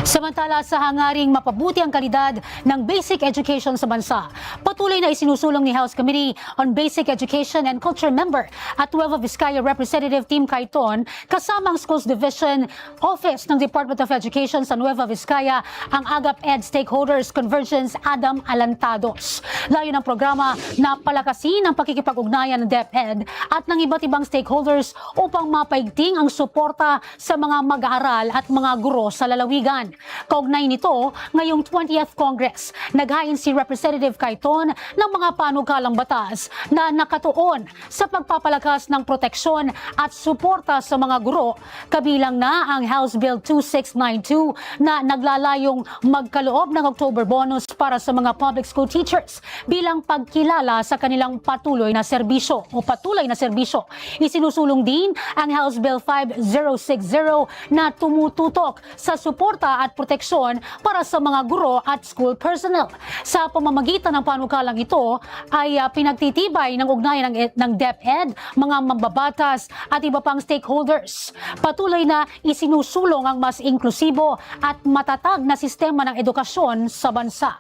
Samantala sa hangaring mapabuti ang kalidad ng basic education sa bansa, patuloy na isinusulong ni House Committee on Basic Education and Culture member at Nueva Vizcaya Representative Tim Cayton kasama ang Schools Division Office ng Department of Education sa Nueva Vizcaya ang AGAP-ED Stakeholders Convergence Adam Alantados. Layo ng programa na palakasin ang pakikipag-ugnayan ng DepEd at ng iba't ibang stakeholders upang mapaigting ang suporta sa mga mag-aaral at mga guro sa lalawigan. Kaugnay nito, ngayong 20th Congress, naghain si Representative Cayton ng mga panukalang batas na nakatuon sa pagpapalakas ng proteksyon at suporta sa mga guro, kabilang na ang House Bill 2692 na naglalayong magkaloob ng October bonus para sa mga public school teachers bilang pagkilala sa kanilang patuloy na serbisyo. Isinusulong din ang House Bill 5060 na tumututok sa suporta at proteksyon para sa mga guro at school personnel. Sa pamamagitan ng panukalang ito ay pinagtitibay ng ugnayan ng DepEd, mga mambabatas at iba pang stakeholders. Patuloy na isinusulong ang mas inklusibo at matatag na sistema ng edukasyon sa bansa.